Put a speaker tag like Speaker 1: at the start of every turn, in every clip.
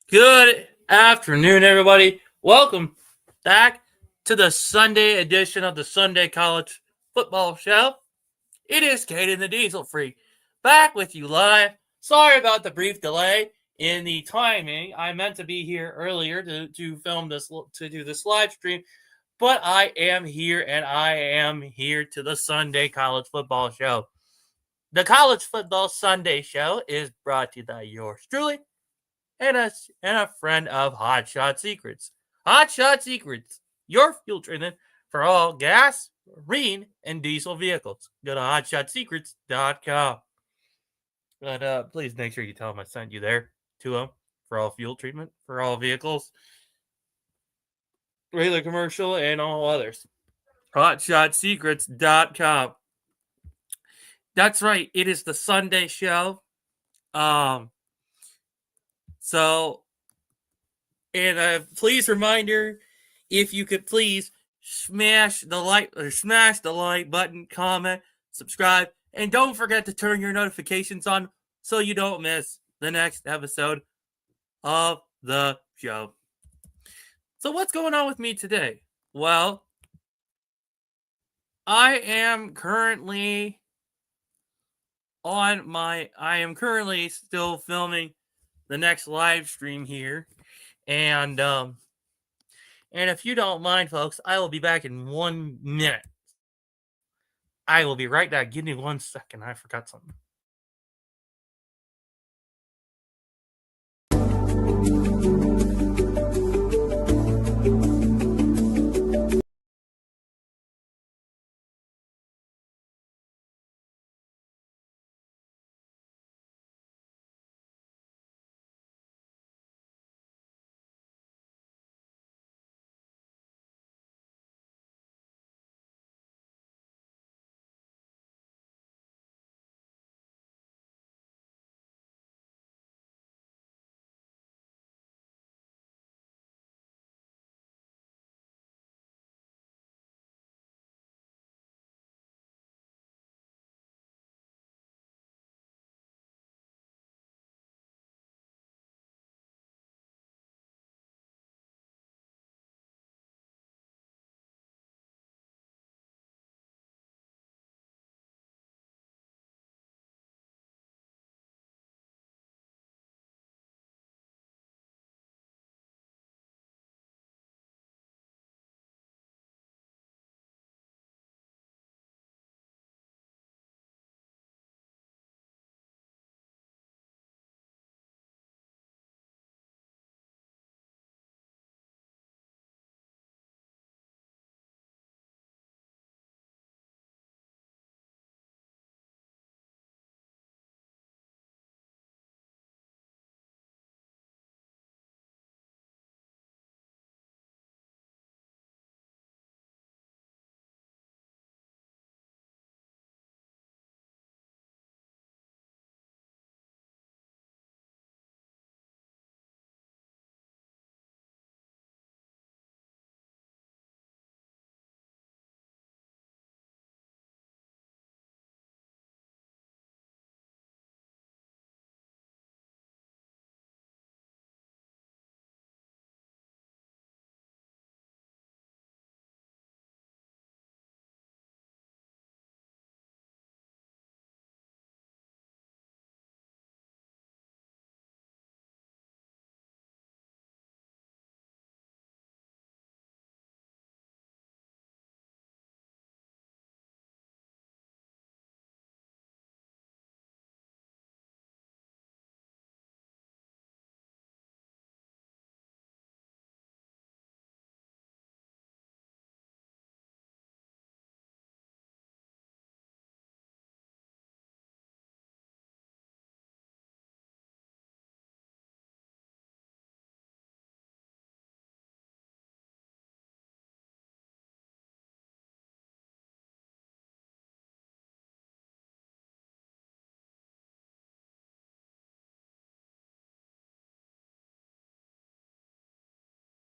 Speaker 1: Good afternoon, everybody. Welcome back to the Sunday edition of the Sunday College Football Show. It is Caden the Diesel Freak back with you live. Sorry about the brief delay in the timing. I meant to be here earlier to film this, to do this live stream, but I am here, and I am here to the Sunday College Football Show. The College Football Sunday Show is brought to you by yours truly, and a friend of Hot Shot Secrets. Hot Shot Secrets, your fuel treatment for all gas, marine, and diesel vehicles. Go to hotshotsecrets.com. But please make sure you tell them I sent you there to them for all fuel treatment for all vehicles, regular, commercial, and all others. hotshotsecrets.com. That's right. It is the Sunday show. Um, so, and please reminder, if you could please smash the like button, comment, subscribe, and don't forget to turn your notifications on so you don't miss the next episode of the show. So, what's going on with me today? Well, I am currently still filming the next live stream here. And if you don't mind, folks, I will be back in 1 minute. I will be right back. Give me 1 second. I forgot something.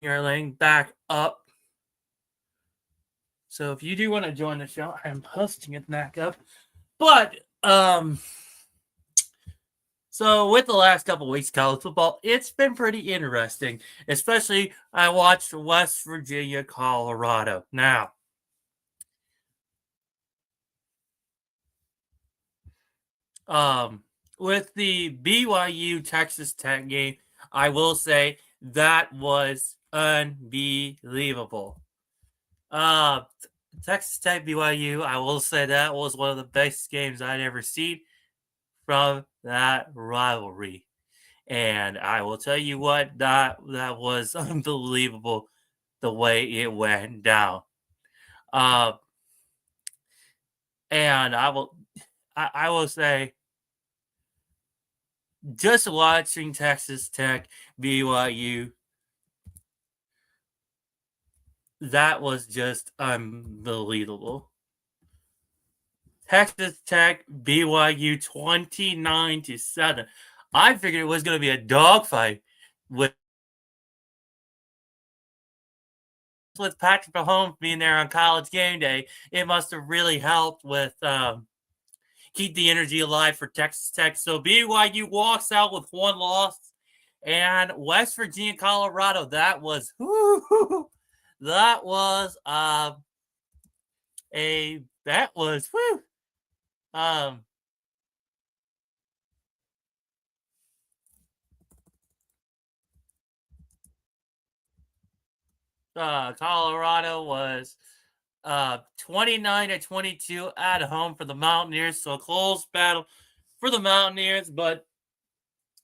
Speaker 1: You're laying back up. So if you do want to join the show, I'm posting it back up. But so with the last couple weeks of college football, it's been pretty interesting. Especially I watched West Virginia, Colorado. Now, with the BYU Texas Tech game, I will say that was unbelievable. Uh, Texas Tech BYU, I will say that was one of the best games I'd ever seen from that rivalry. And I will tell you what, that was unbelievable the way it went down. Uh, and I will say, just watching Texas Tech BYU, that was just unbelievable. Texas Tech, BYU 29-7. I figured it was going to be a dogfight with Patrick Mahomes being there on College game day. It must have really helped with keep the energy alive for Texas Tech. So BYU walks out with one loss, and West Virginia, Colorado. That was whoo, that was whoo. Um, Colorado was 29-22 at home for the Mountaineers. So a close battle for the Mountaineers, but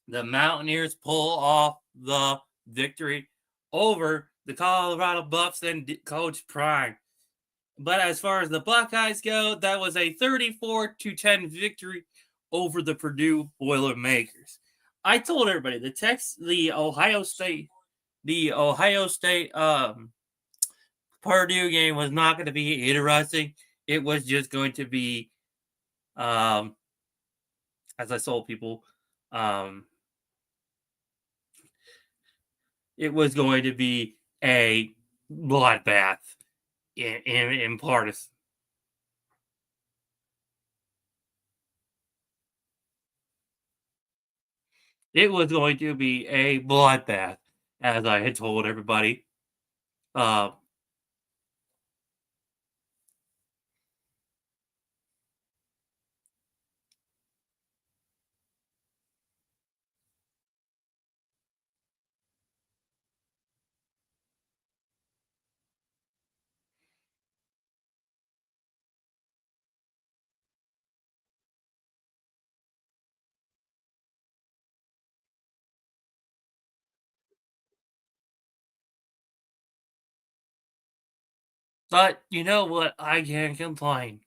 Speaker 1: the Mountaineers pull off the victory over the Colorado Buffs and Coach Prime. But as far as the Buckeyes go, that was a 34-10 victory over the Purdue Boilermakers. I told everybody the Ohio State Purdue game was not going to be interesting. It was just going to be, as I told people, it was going to be a bloodbath in partisan. It was going to be a bloodbath, as I had told everybody. Uh, but you know what? I can't complain.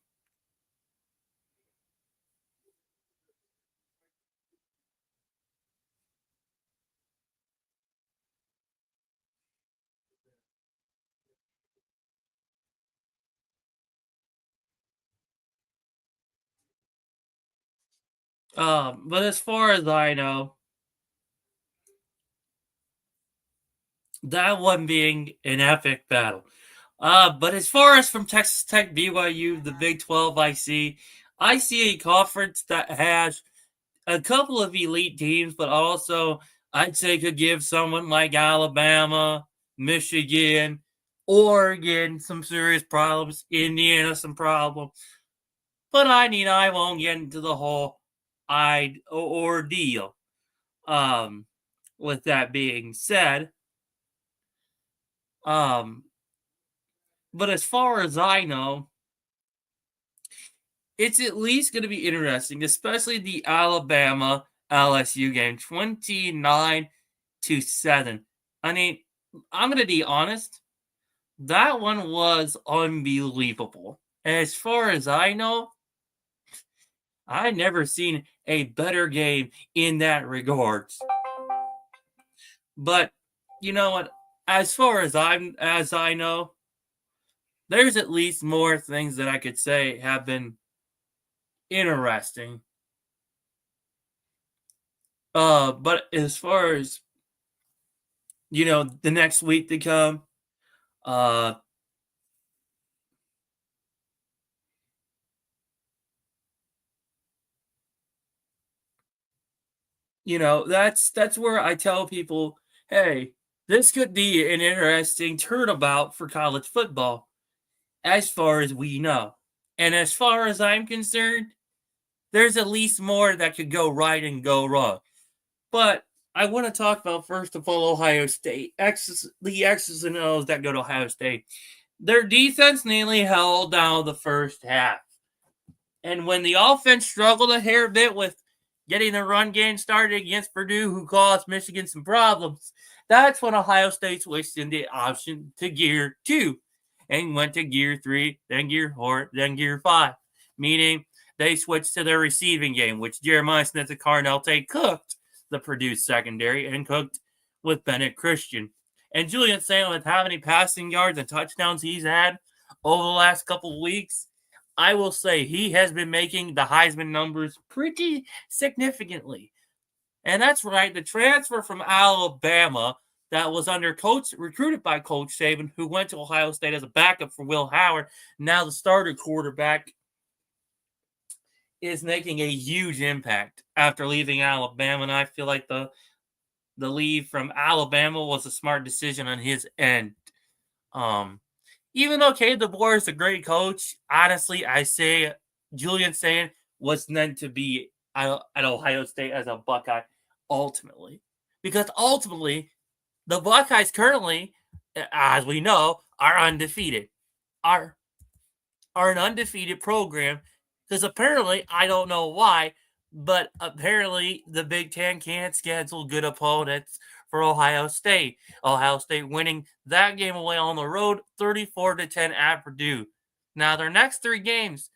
Speaker 1: But as far as I know, that one being an epic battle. But as far as from Texas Tech, BYU, the Big 12, I see a conference that has a couple of elite teams, but also I'd say could give someone like Alabama, Michigan, Oregon some serious problems, Indiana some problems. But I won't get into the whole ordeal. Um, with that being said, um, but as far as I know, it's at least going to be interesting, especially the Alabama LSU game, 29-7. I mean, I'm going to be honest, that one was unbelievable. As far as I know, I've never seen a better game in that regards. But you know what? As I know, there's at least more things that I could say have been interesting. But as far as the next week to come, uh, that's where I tell people, hey, this could be an interesting turnabout for college football, as far as we know. And as far as I'm concerned, there's at least more that could go right and go wrong. But I want to talk about, first of all, Ohio State. The X's and O's that go to Ohio State. Their defense nearly held down the first half. And when the offense struggled a hair bit with getting the run game started against Purdue, who caused Michigan some problems, that's when Ohio State switched in the option to gear 2 and went to gear 3, then gear 4, then gear 5, meaning they switched to their receiving game, which Jeremiah Smith and Carnell Tate cooked the Purdue secondary and cooked with Bennett Christian. And Julian Saint, with how many passing yards and touchdowns he's had over the last couple of weeks, I will say he has been making the Heisman numbers pretty significantly. And that's right, the transfer from Alabama that was recruited by Coach Saban, who went to Ohio State as a backup for Will Howard, now the starter quarterback, is making a huge impact after leaving Alabama. And I feel like the leave from Alabama was a smart decision on his end. Even though Cade DeBoer is a great coach, honestly, I say Julian Sayin was meant to be at Ohio State as a Buckeye ultimately. Because ultimately, the Buckeyes currently, as we know, are undefeated. Are an undefeated program because apparently, I don't know why, but apparently the Big Ten can't schedule good opponents for Ohio State. Ohio State winning that game away on the road, 34-10 at Purdue. Now their next three games,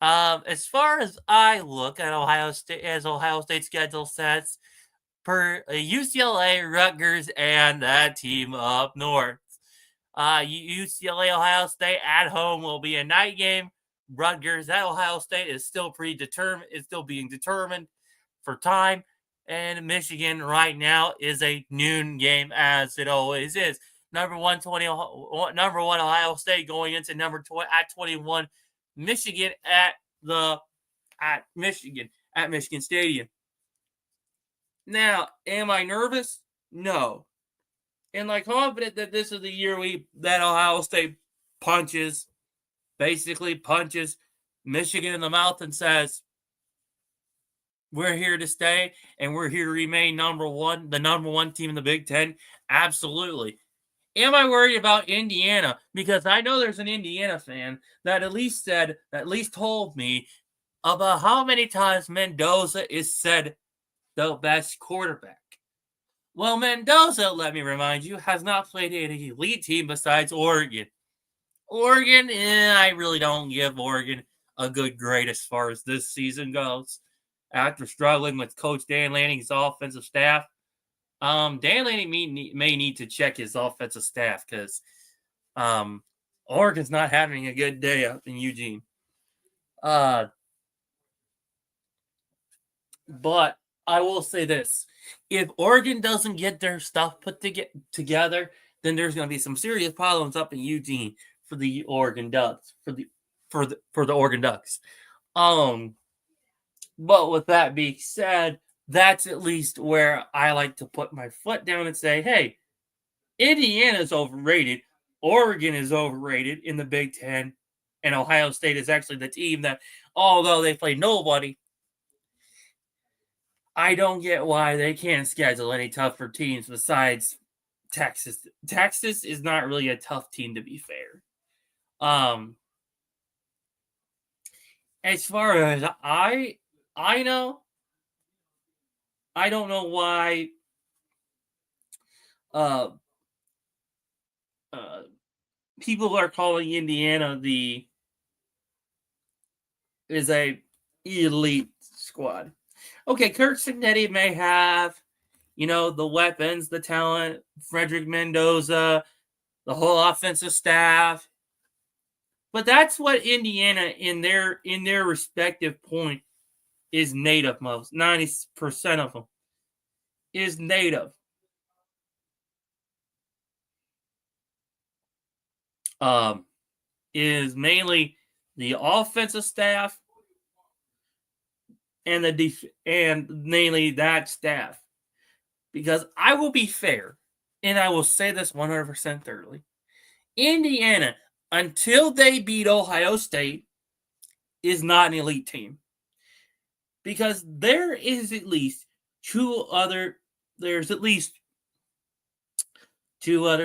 Speaker 1: as far as I look at Ohio State, as Ohio State schedule sets, per UCLA, Rutgers, and that team up north. UCLA, Ohio State at home will be a night game. Rutgers at Ohio State is still predetermined. Is still being determined for time. And Michigan right now is a noon game, as it always is. Number one Ohio State going into number 20 at 21. Michigan at Michigan Stadium. Now, am I nervous? No. Am I confident that this is the year that Ohio State basically punches Michigan in the mouth and says, we're here to stay and we're here to remain the number one team in the Big Ten? Absolutely. Am I worried about Indiana? Because I know there's an Indiana fan that at least told me about how many times Mendoza is said the best quarterback. Well, Mendoza, let me remind you, has not played an elite team besides Oregon. Oregon, I really don't give Oregon a good grade as far as this season goes. After struggling with Coach Dan Lanning's offensive staff, Dan Lanning may need to check his offensive staff because Oregon's not having a good day up in Eugene. But I will say this. If Oregon doesn't get their stuff put together, then there's going to be some serious problems up in Eugene for the Oregon Ducks. For the Oregon Ducks. But with that being said, that's at least where I like to put my foot down and say, hey, Indiana is overrated. Oregon is overrated in the Big Ten. And Ohio State is actually the team that, although they play nobody, I don't get why they can't schedule any tougher teams besides Texas. Texas is not really a tough team, to be fair. As far as I know, I don't know why people are calling Indiana is a elite squad. Okay, Kirk Cignetti may have, the weapons, the talent, Frederick Mendoza, the whole offensive staff. But that's what Indiana in their respective point is native most. 90% of them is native. Is mainly the offensive staff and and mainly that staff. Because I will be fair, and I will say this 100% thoroughly. Indiana, until they beat Ohio State, is not an elite team. Because there's at least two other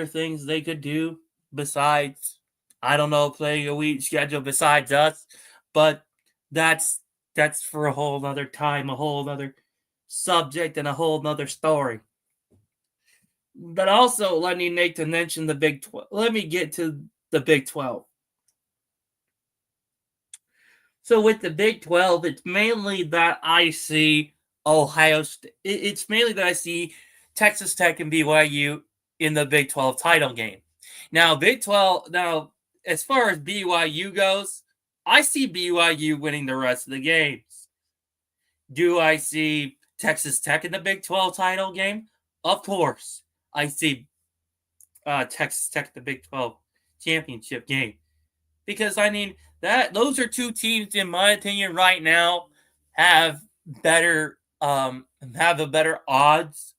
Speaker 1: things they could do besides, I don't know, playing a week schedule besides us. But that's for a whole other time, a whole other subject, and a whole other story. But also, let me mention the Big 12. Let me get to the Big 12. So with the Big 12, it's mainly that I see Ohio State. It's mainly that I see Texas Tech and BYU in the Big 12 title game. Now, as far as BYU goes, I see BYU winning the rest of the games. Do I see Texas Tech in the Big 12 title game? Of course. I see Texas Tech in the Big 12 championship game. Because I mean those are two teams, in my opinion, right now have better have a better odds.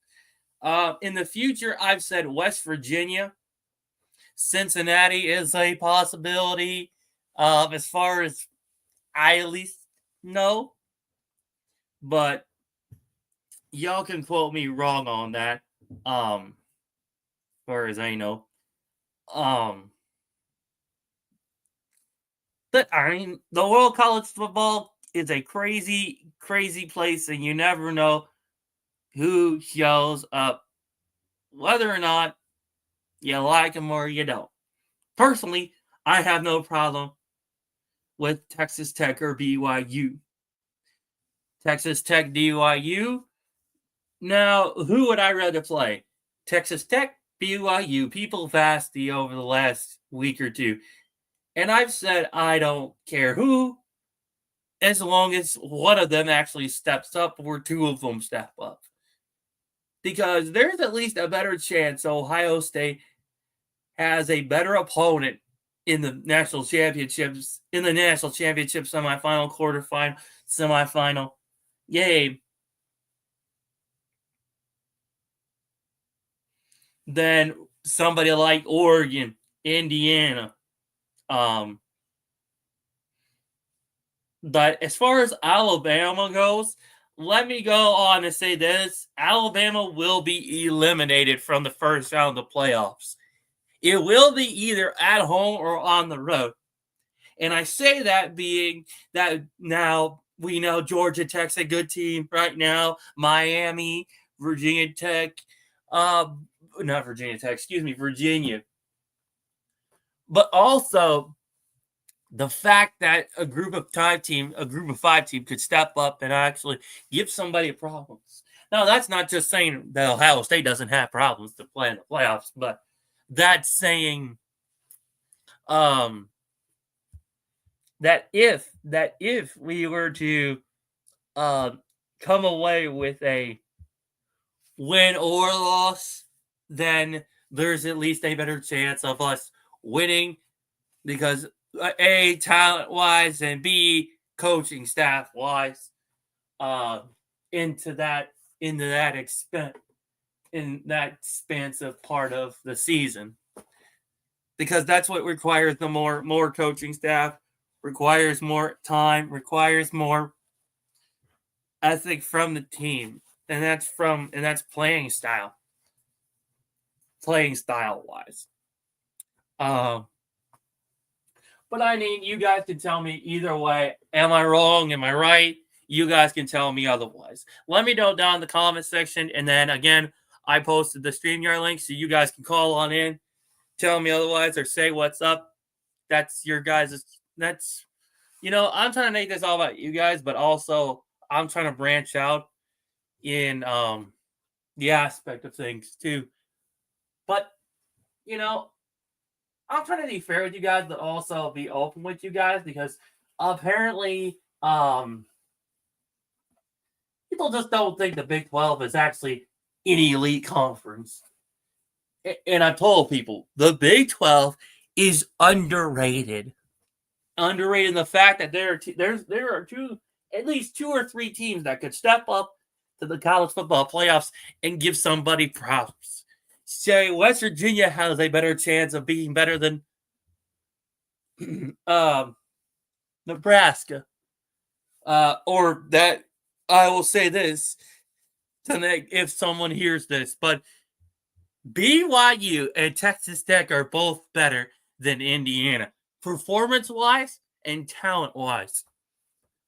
Speaker 1: In the future, I've said West Virginia, Cincinnati is a possibility. As far as I at least know, but y'all can quote me wrong on that. As far as I know, um, but I mean, the world college football is a crazy, crazy place, and you never know who shows up, whether or not you like them or you don't. Personally, I have no problem with Texas Tech or BYU. Texas Tech, BYU. Now, who would I rather play? Texas Tech, BYU. People have asked me over the last week or two. And I've said I don't care who, as long as one of them actually steps up or two of them step up. Because there's at least a better chance Ohio State has a better opponent in the national championships, semifinal, quarterfinal, semifinal game than somebody like Oregon, Indiana. But as far as Alabama goes, let me go on and say this. Alabama will be eliminated from the first round of the playoffs. It will be either at home or on the road. And I say that being that now we know Georgia Tech's a good team right now. Miami, Virginia Tech, not Virginia Tech, excuse me, Virginia. But also the fact that a group of five team could step up and actually give somebody problems. Now, that's not just saying that Ohio State doesn't have problems to play in the playoffs, but that's saying that if we were to come away with a win or loss, then there's at least a better chance of us winning because A, talent wise, and B, coaching staff wise, into that expansive part of the season. Because that's what requires the more coaching staff, requires more time, requires more ethic from the team. And that's playing style wise. But I mean, you guys can tell me either way. Am I wrong? Am I right? You guys can tell me otherwise. Let me know down in the comment section. And then again, I posted the StreamYard link so you guys can call on in, tell me otherwise, or say what's up. That's your guys'. That's, I'm trying to make this all about you guys, but also I'm trying to branch out in the aspect of things too. But, I'm trying to be fair with you guys, but also be open with you guys because apparently people just don't think the Big 12 is actually an elite conference. And I've told people the Big 12 is underrated. Underrated in the fact that there are at least two or three teams that could step up to the college football playoffs and give somebody problems. Say West Virginia has a better chance of being better than Nebraska. Or that I will say this if someone hears this, but BYU and Texas Tech are both better than Indiana, performance-wise and talent-wise.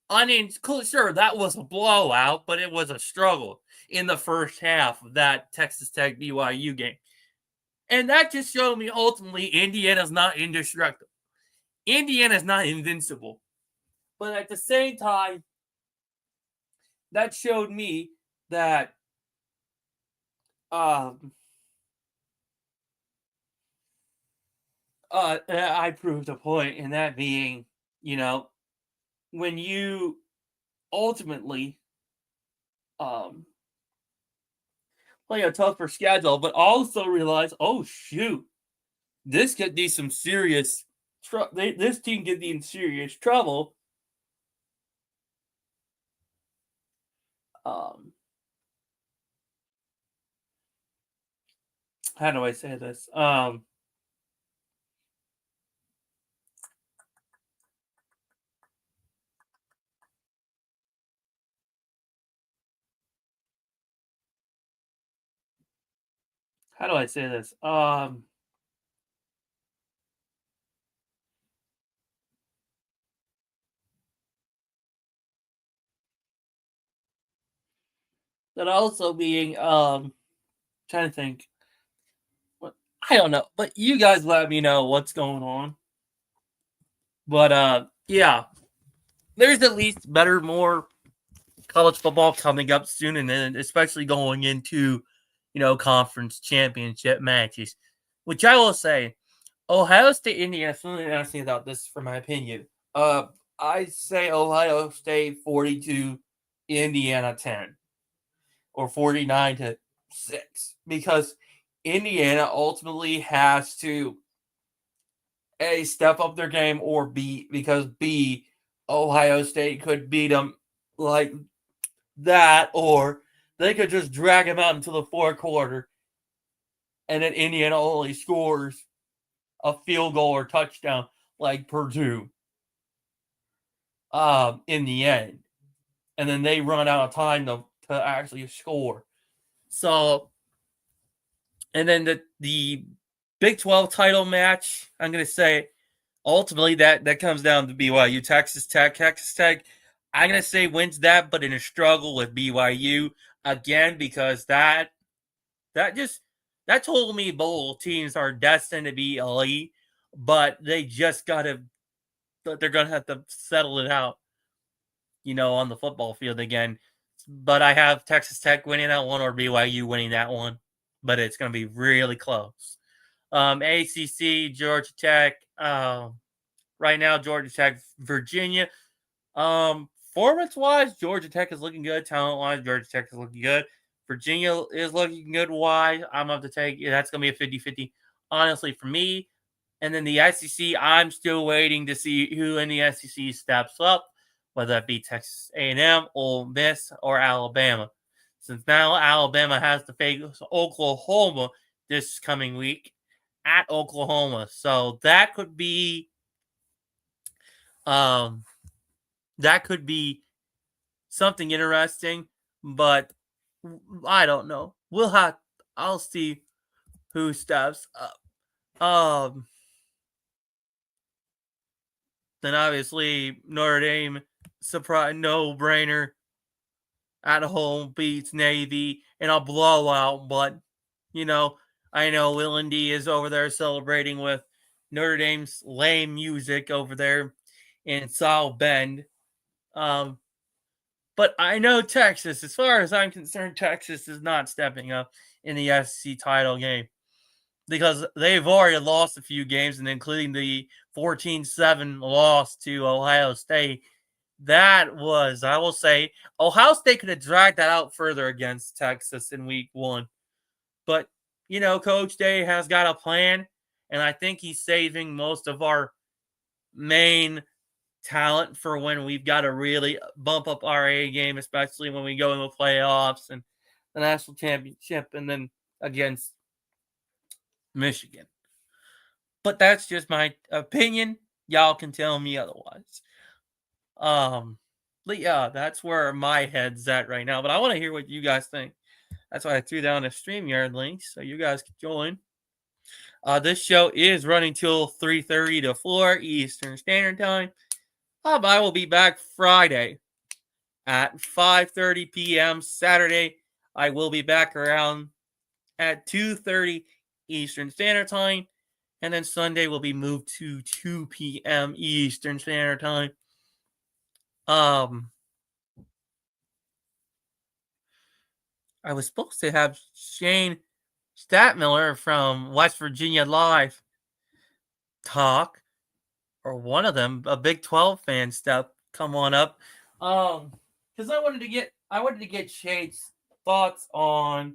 Speaker 1: I mean, sure, that was a blowout, but it was a struggle in the first half of that Texas Tech BYU game. And that just showed me ultimately Indiana's not indestructible. Indiana's not invincible. But at the same time, that showed me that I proved a point, and that being, when you ultimately play a tougher schedule, but also realize, oh shoot, this could be some serious. This team could be in serious trouble. How do I say this? How do I say this? That also being trying to think. I don't know, but you guys let me know what's going on. But yeah, there's at least better, more college football coming up soon, and then especially going into conference championship matches, which I will say, Ohio State, Indiana. Something interesting about this, for my opinion. I say Ohio State 42, Indiana 10, or 49-6, because Indiana ultimately has to A, step up their game, or B, because B, Ohio State could beat them like that, or they could just drag them out into the fourth quarter, and then Indiana only scores a field goal or touchdown like Purdue in the end. And then they run out of time to actually score. So, and then the Big 12 title match, I'm going to say, ultimately that comes down to BYU. Texas Tech, I'm going to say wins that, but in a struggle with BYU again, because that told me both teams are destined to be elite, but they're going to have to settle it out, on the football field again. But I have Texas Tech winning that one, or BYU winning that one, but it's going to be really close. ACC, Georgia Tech. Right now, Georgia Tech, Virginia. Performance-wise, Georgia Tech is looking good. Talent-wise, Georgia Tech is looking good. Virginia is looking good. Why? I'm going to take it. That's going to be a 50-50, honestly, for me. And then the SEC, I'm still waiting to see who in the SEC steps up, whether that be Texas A&M, Ole Miss, or Alabama. Since now Alabama has to face Oklahoma this coming week at Oklahoma. So that could be something interesting, but I don't know. I'll see who steps up. Then obviously Notre Dame, surprise, no-brainer, at home beats Navy in a blowout. But I know Will D is over there celebrating with Notre Dame's lame music over there in South Bend. But I know Texas, as far as I'm concerned, Texas is not stepping up in the SEC title game, because they've already lost a few games, and including the 14-7 loss to Ohio State. That was, I will say, Ohio State could have dragged that out further against Texas in week 1. But, Coach Day has got a plan, and I think he's saving most of our main talent for when we've got to really bump up our A game, especially when we go into playoffs and the national championship, and then against Michigan. But that's just my opinion. Y'all can tell me otherwise. But yeah, that's where my head's at right now. But I want to hear what you guys think. That's why I threw down a StreamYard link so you guys can join. This show is running till 3:30 to 4 Eastern Standard Time. I will be back Friday at 5:30 p.m. Saturday, I will be back around at 2:30 Eastern Standard Time. And then Sunday will be moved to 2 p.m. Eastern Standard Time. I was supposed to have Shane Statmiller from West Virginia Live talk, or one of them, a Big 12 fan, step come on up. Because I wanted to get Shade's thoughts on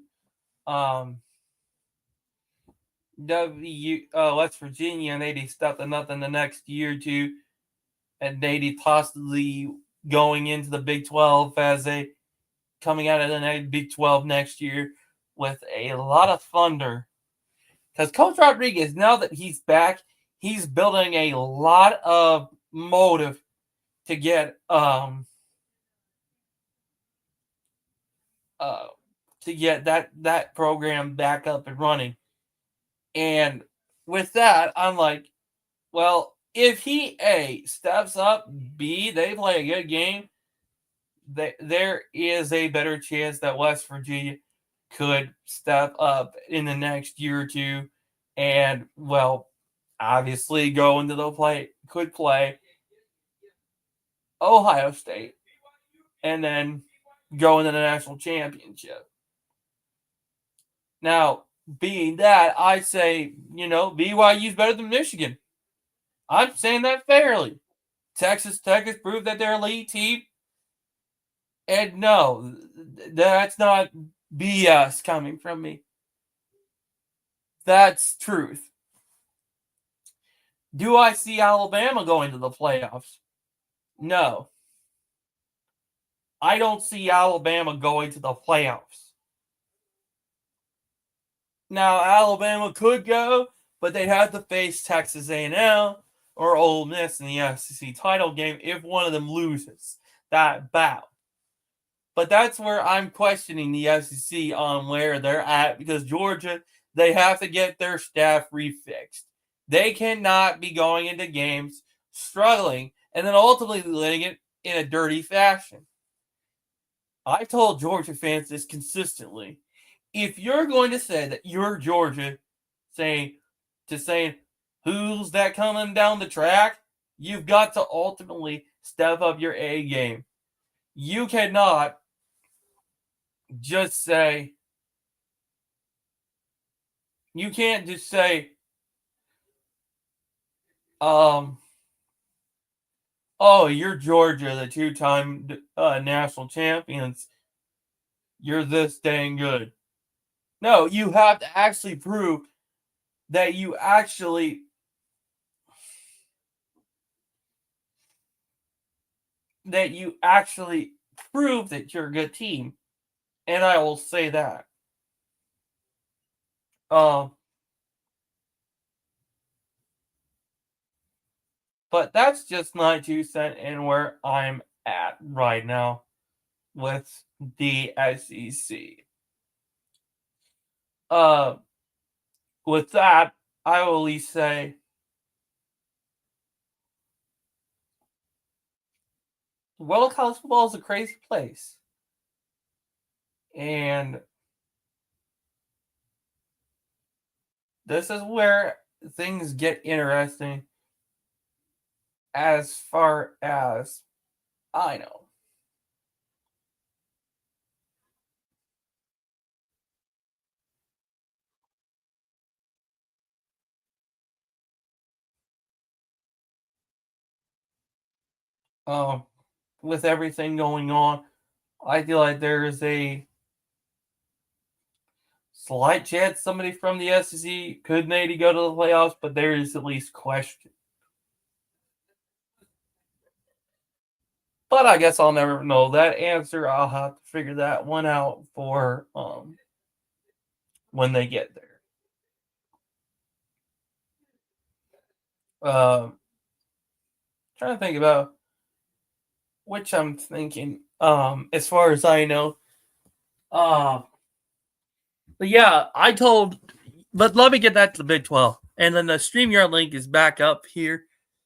Speaker 1: West Virginia, and they'd stuff to nothing the next year or two, and they'd possibly going into the Big 12 as a coming out of the Big 12 next year with a lot of thunder. Because Coach Rodriguez, now that he's back, he's building a lot of motive to get that program back up and running. And with that, I'm like, well, if he A, steps up, B, they play a good game, there is a better chance that West Virginia could step up in the next year or two and, well, obviously go into could play Ohio State and then go into the national championship. Now, being that, I say, BYU's better than Michigan. I'm saying that fairly. Texas Tech has proved that they're a elite team. And no, that's not BS coming from me. That's truth. Do I see Alabama going to the playoffs? No. I don't see Alabama going to the playoffs. Now, Alabama could go, but they'd have to face Texas A&M or Ole Miss in the SEC title game if one of them loses that bout. But that's where I'm questioning the SEC on where they're at, because Georgia, they have to get their staff refixed. They cannot be going into games struggling and then ultimately letting it in a dirty fashion. I've told Georgia fans this consistently. If you're going to say that you're Georgia, saying who's that coming down the track, you've got to ultimately step up your A game. You cannot just say, you can't just say, oh, you're Georgia, the two-time national champions. You're this dang good. No, you have to actually prove that you actually prove that you're a good team. And I will say that. But that's just my 2 cents and where I'm at right now with the SEC. With that, I will at least say the world of college football is a crazy place. And this is where things get interesting as far as I know. With everything going on, I feel like there is a slight chance somebody from the SEC could maybe go to the playoffs, but there is at least question. But I guess I'll never know that answer. I'll have to figure that one out for when they get there. Trying to think about which I'm thinking. As far as I know, but yeah, but let me get that to the Big 12, and then the StreamYard link is back up here,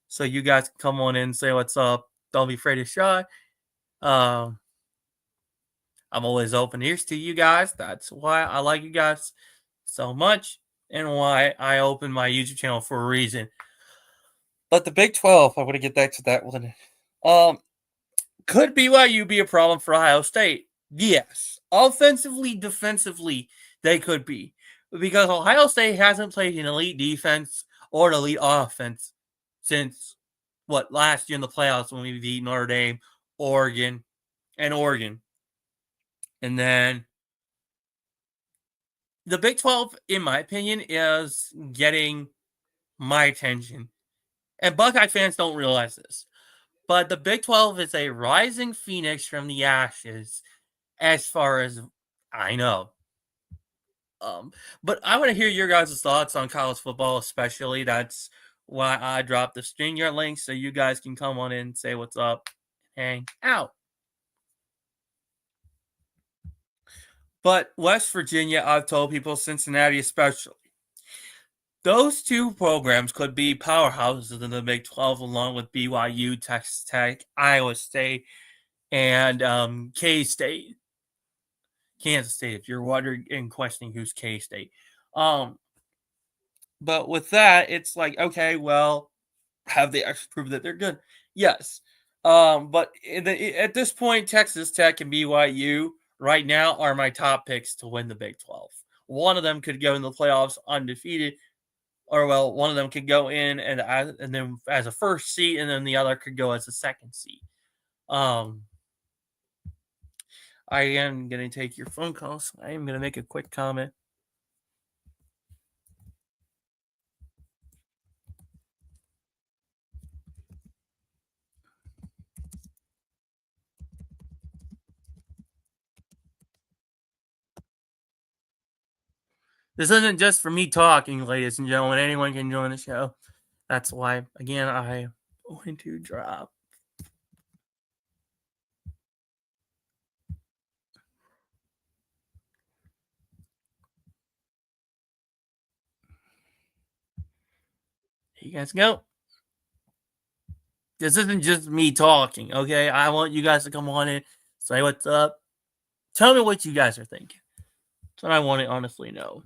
Speaker 1: so you guys can come on in and say what's up. Don't be afraid to shy. I'm always open ears to you guys. That's why I like you guys so much, and why I open my YouTube channel for a reason. But the Big 12, I want to get back to that one. Could BYU be a problem for Ohio State? Yes. Offensively, defensively, they could be. Because Ohio State hasn't played an elite defense or an elite offense since, last year in the playoffs when we beat Notre Dame, Oregon. And then the Big 12, in my opinion, is getting my attention. And Buckeye fans don't realize this. But the Big 12 is a rising phoenix from the ashes, as far as I know. But I want to hear your guys' thoughts on college football, especially. That's why I dropped the StreamYard link so you guys can come on in, say what's up, hang out. But West Virginia, I've told people, Cincinnati especially, those two programs could be powerhouses in the Big 12, along with BYU, Texas Tech, Iowa State, and K-State. Kansas State, if you're wondering and questioning who's K-State. But with that, it's like, okay, well, have they actually proved that they're good? Yes. But at this point, Texas Tech and BYU right now are my top picks to win the Big 12. One of them could go in the playoffs undefeated, or one of them could go in and then as a first seed, and then the other could go as a second seed. I am going to take your phone calls. I am going to make a quick comment. This isn't just for me talking, ladies and gentlemen. Anyone can join the show. That's why, again, I'm going to drop. Here you guys go. This isn't just me talking, okay? I want you guys to come on in, say what's up. Tell me what you guys are thinking. That's what I want to honestly know.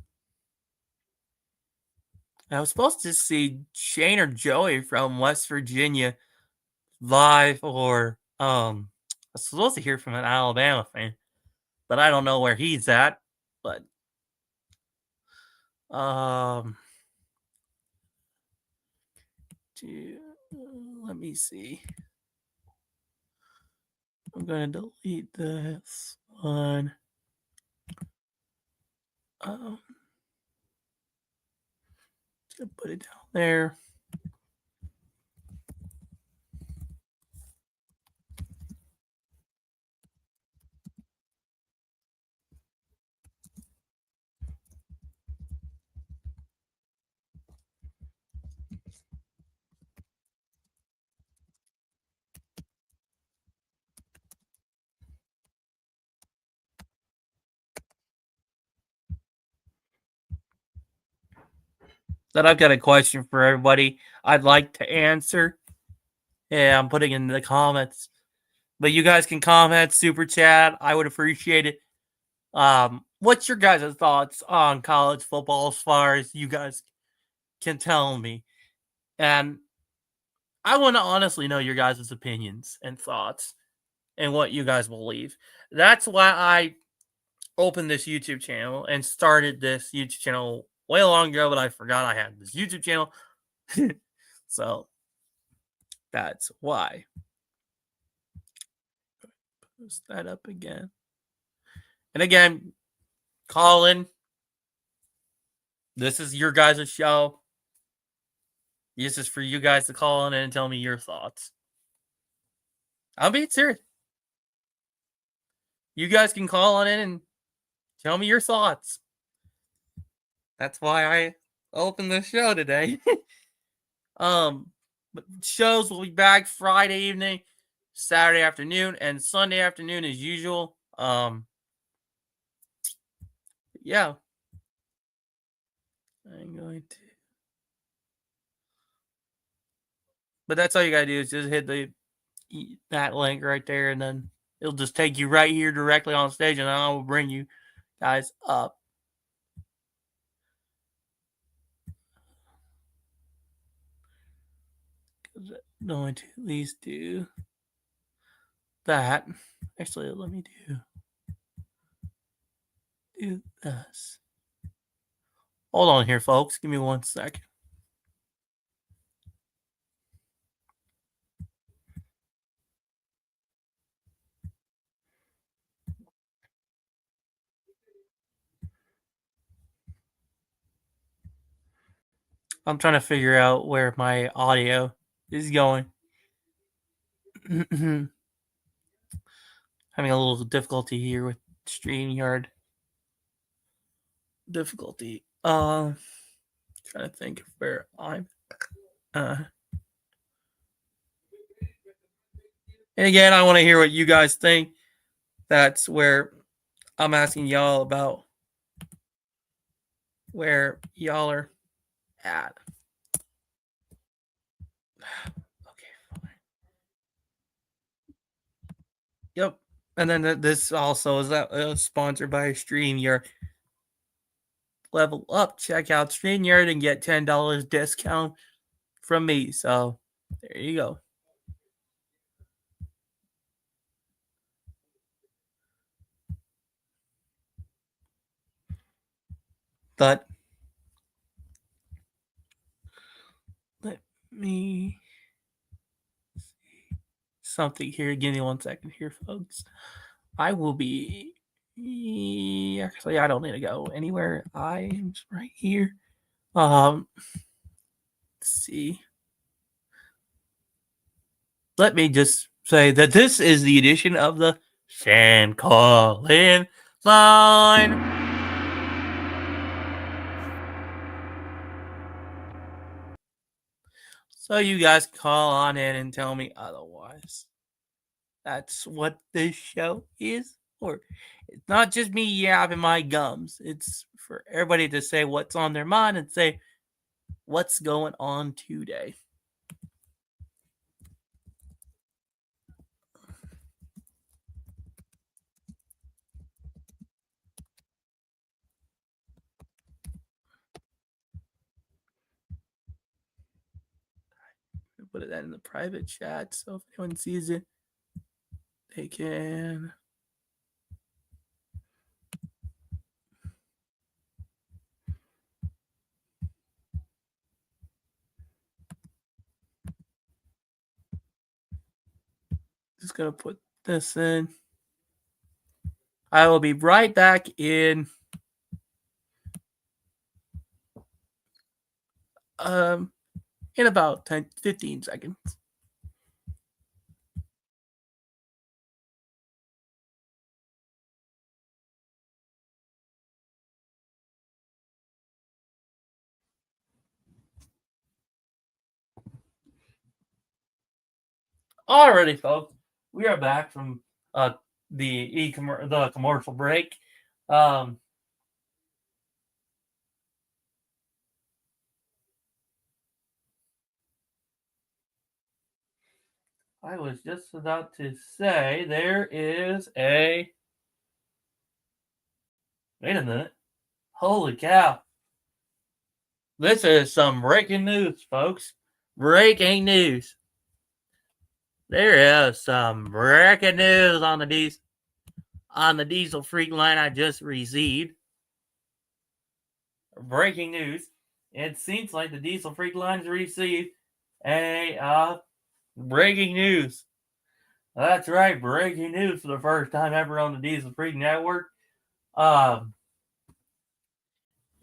Speaker 1: I was supposed to see Shane or Joey from West Virginia live, or I was supposed to hear from an Alabama fan, but I don't know where he's at. But let me see. I'm gonna delete this one. Just gonna put it down there. Then I've got a question for everybody I'd like to answer. Yeah, I'm putting in the comments. But you guys can comment, super chat. I would appreciate it. What's your guys' thoughts on college football as far as you guys can tell me? And I want to honestly know your guys' opinions and thoughts and what you guys believe. That's why I opened this YouTube channel and started this YouTube channel way long ago, but I forgot I had this YouTube channel. So that's why. Post that up again. And again, Colin, this is your guys' show. This is for you guys to call in and tell me your thoughts. I'm being serious. You guys can call on in and tell me your thoughts. That's why I opened the show today. But shows will be back Friday evening, Saturday afternoon, and Sunday afternoon as usual. Yeah. I'm going to. But that's all you gotta do is just hit that link right there, and then it'll just take you right here directly on stage, and I will bring you guys up. I'm going to at least do that. Actually, let me do this. Hold on here, folks. Give me 1 second. I'm trying to figure out where my audio is going. Having a little difficulty here with StreamYard. Difficulty. Trying to think of where I'm. And again, I want to hear what you guys think. That's where I'm asking y'all about where y'all are at. Okay, fine. Yep. And then this also is sponsored by StreamYard. Level up, check out StreamYard and get $10 discount from me. So there you go. But let me see something here. Give me 1 second here, folks. I will be. Actually, I don't need to go anywhere. I'm right here. Let's see. Let me just say that this is the edition of the San Call-In Line. So you guys call on in and tell me otherwise. That's what this show is for. It's not just me yapping my gums. It's for everybody to say what's on their mind and say what's going on today. Put that in the private chat so if anyone sees it, they can. Just gonna put this in. I will be right back in about 15 seconds. Alrighty, folks, we are back from the commercial break. I was just about to say there is a. Wait a minute. Holy cow. This is some breaking news, folks. Breaking news. There is some breaking news on the Diesel Freak line I just received. Breaking news. It seems like the Diesel Freak line has received a breaking news. That's right, breaking news for the first time ever on the Diesel Freak Network.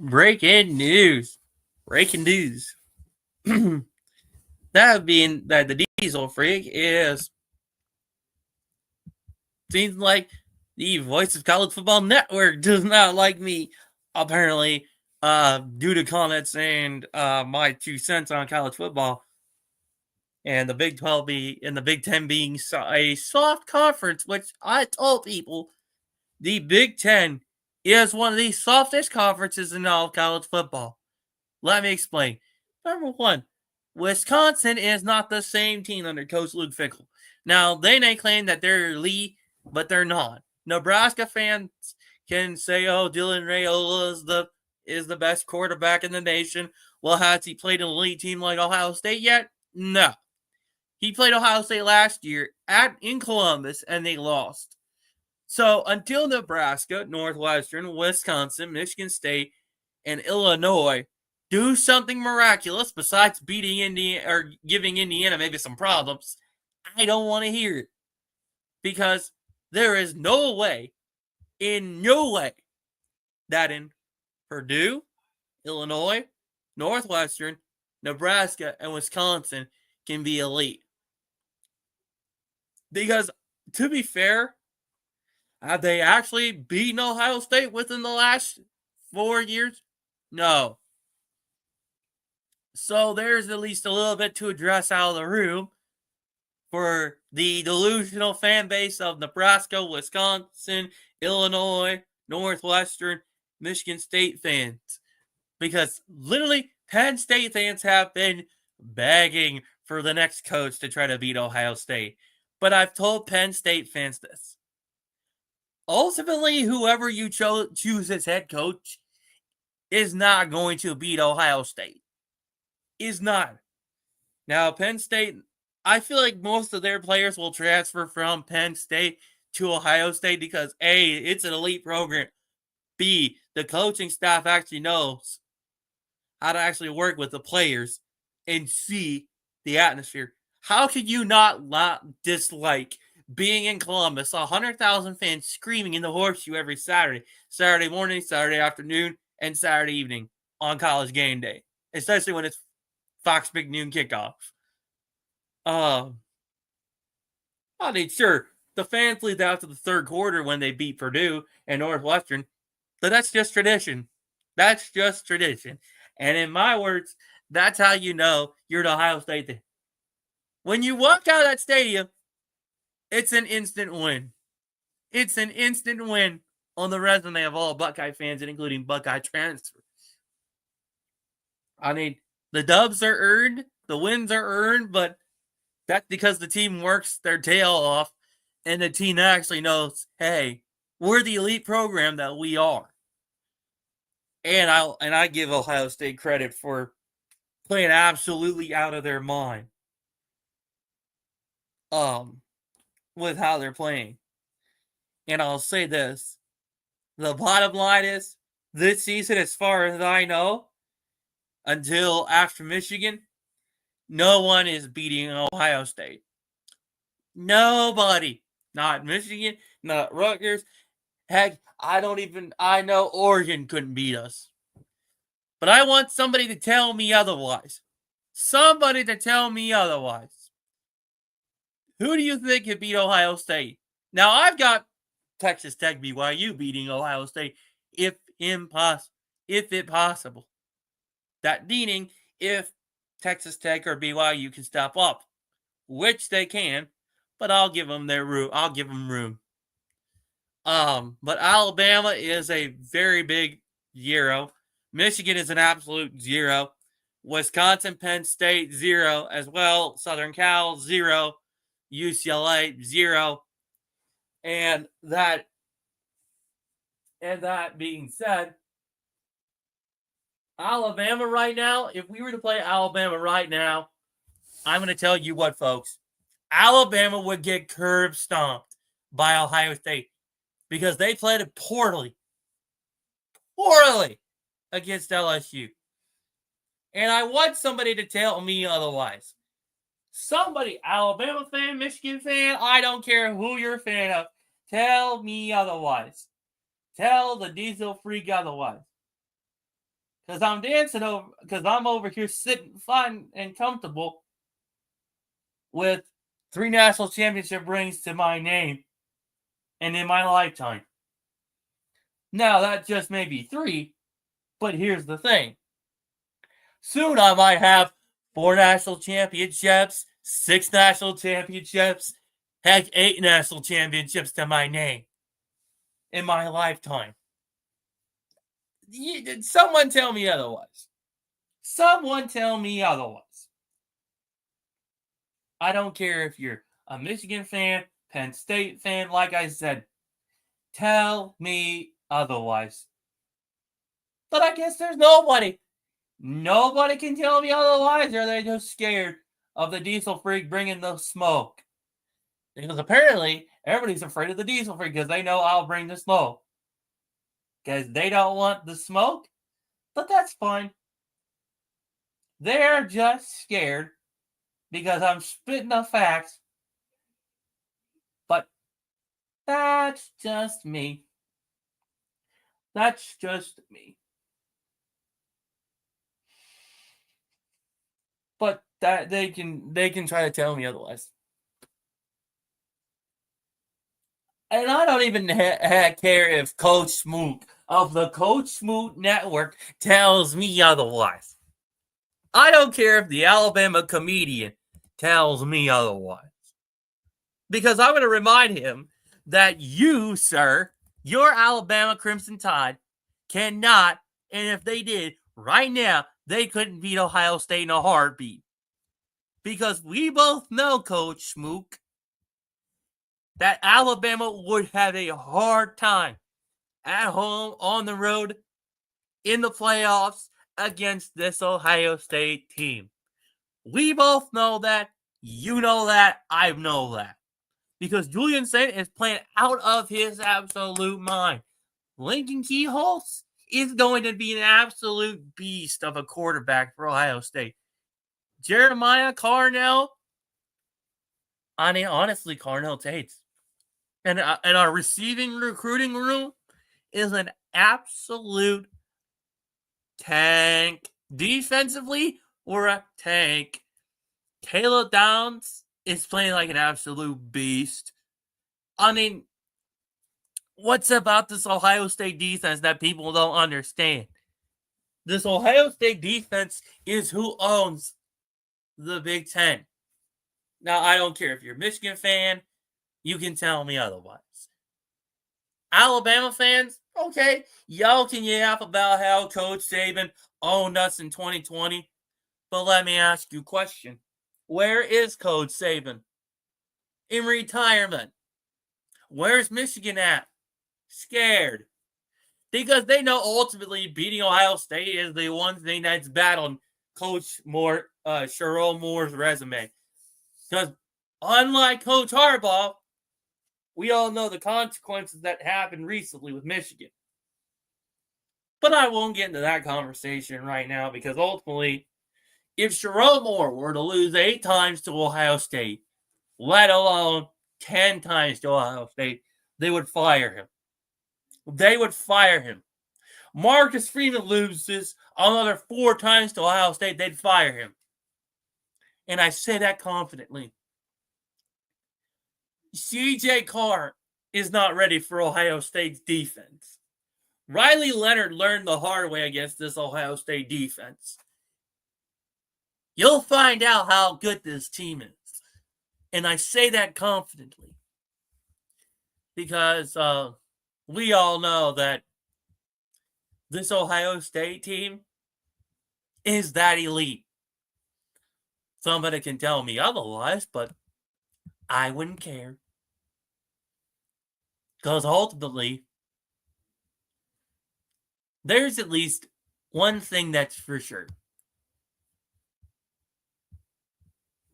Speaker 1: Breaking news. Breaking news. That being that the Diesel Freak is seems like the Voice of College Football Network does not like me, apparently, due to comments and my 2 cents on college football. And the Big 12 and the Big 10 being a soft conference, which I told people the Big 10 is one of the softest conferences in all of college football. Let me explain. Number one, Wisconsin is not the same team under Coach Luke Fickell. Now, they may claim that they're elite, but they're not. Nebraska fans can say, oh, Dylan Raiola is the best quarterback in the nation. Well, has he played an elite team like Ohio State yet? No. He played Ohio State last year in Columbus, and they lost. So until Nebraska, Northwestern, Wisconsin, Michigan State, and Illinois do something miraculous besides beating Indiana or giving Indiana maybe some problems, I don't want to hear it. Because there is no way that in Purdue, Illinois, Northwestern, Nebraska and Wisconsin can be elite. Because, to be fair, have they actually beaten Ohio State within the last 4 years? No. So there's at least a little bit to address out of the room for the delusional fan base of Nebraska, Wisconsin, Illinois, Northwestern, Michigan State fans. Because literally, Penn State fans have been begging for the next coach to try to beat Ohio State. But I've told Penn State fans this. Ultimately, whoever you choose as head coach is not going to beat Ohio State. Is not. Now, Penn State, I feel like most of their players will transfer from Penn State to Ohio State because A, it's an elite program. B, the coaching staff actually knows how to actually work with the players. And C, the atmosphere. How could you not dislike being in Columbus, 100,000 fans screaming in the horseshoe every Saturday morning, Saturday afternoon, and Saturday evening on college game day, especially when it's Fox Big Noon kickoff. I mean, sure, the fans leave after the third quarter when they beat Purdue and Northwestern, but that's just tradition. That's just tradition. And in my words, that's how you know you're an Ohio State fan. When you walk out of that stadium, it's an instant win. It's an instant win on the resume of all Buckeye fans, including Buckeye transfers. I mean, the dubs are earned, the wins are earned, but that's because the team works their tail off and the team actually knows, hey, we're the elite program that we are. And I give Ohio State credit for playing absolutely out of their mind. With how they're playing. And I'll say this. The bottom line is, this season, as far as I know, until after Michigan, no one is beating Ohio State. Nobody. Not Michigan, not Rutgers. Heck, I know Oregon couldn't beat us. But I want somebody to tell me otherwise. Somebody to tell me otherwise. Who do you think could beat Ohio State? Now, I've got Texas Tech BYU beating Ohio State if it possible. That meaning if Texas Tech or BYU can step up, which they can, but I'll give them their room. I'll give them room. But Alabama is a very big 0. Michigan is an absolute 0. Wisconsin, Penn State, 0 as well. Southern Cal, 0. UCLA, 0. And that being said, Alabama right now, if we were to play Alabama right now, I'm going to tell you what, folks. Alabama would get curb stomped by Ohio State because they played it poorly against LSU. And I want somebody to tell me otherwise. Somebody, Alabama fan, Michigan fan, I don't care who you're a fan of, tell me otherwise. Tell the diesel freak otherwise. Because I'm over here sitting fine and comfortable with 3 national championship rings to my name and in my lifetime. Now, that just may be 3, but here's the thing. Soon I might have 4 national championships, 6 national championships, heck, 8 national championships to my name in my lifetime. Someone tell me otherwise. Someone tell me otherwise. I don't care if you're a Michigan fan, Penn State fan, like I said. Tell me otherwise. But I guess there's nobody. Nobody can tell me otherwise, or they're just scared of the diesel freak bringing the smoke. Because apparently, everybody's afraid of the diesel freak because they know I'll bring the smoke. Because they don't want the smoke, but that's fine. They're just scared because I'm spitting the facts. But that's just me. That's just me. but that they can try to tell me otherwise. And I don't even care if Coach Smoot of the Coach Smoot Network tells me otherwise. I don't care if the Alabama comedian tells me otherwise. Because I'm going to remind him that you, sir, your Alabama Crimson Tide, cannot, and if they did, right now, they couldn't beat Ohio State in a heartbeat. Because we both know, Coach Smoot, that Alabama would have a hard time at home, on the road, in the playoffs against this Ohio State team. We both know that. You know that. I know that. Because Julian Saint is playing out of his absolute mind. Lincoln Keyholtz is going to be an absolute beast of a quarterback for Ohio State. Jeremiah Carnell, I mean, honestly, Carnell Tates. And our receiving recruiting room is an absolute tank. Defensively, we're a tank. Caleb Downs is playing like an absolute beast. I mean, what's about this Ohio State defense that people don't understand? This Ohio State defense is who owns the Big Ten. Now, I don't care if you're a Michigan fan, you can tell me otherwise. Alabama fans, okay, y'all can yap about how Coach Saban owned us in 2020, but let me ask you a question. Where is Coach Saban? In retirement. Where's Michigan at? Scared. Because they know ultimately beating Ohio State is the one thing that's bad on Coach Sherrone Moore's resume. Because unlike Coach Harbaugh, we all know the consequences that happened recently with Michigan. But I won't get into that conversation right now because ultimately, if Sherrone Moore were to lose 8 times to Ohio State, let alone 10 times to Ohio State, they would fire him. They would fire him. Marcus Freeman loses another 4 times to Ohio State, they'd fire him. And I say that confidently. C.J. Carr is not ready for Ohio State's defense. Riley Leonard learned the hard way against this Ohio State defense. You'll find out how good this team is. And I say that confidently. Because we all know that this Ohio State team is that elite. Somebody can tell me otherwise, but I wouldn't care. Because ultimately, there's at least one thing that's for sure.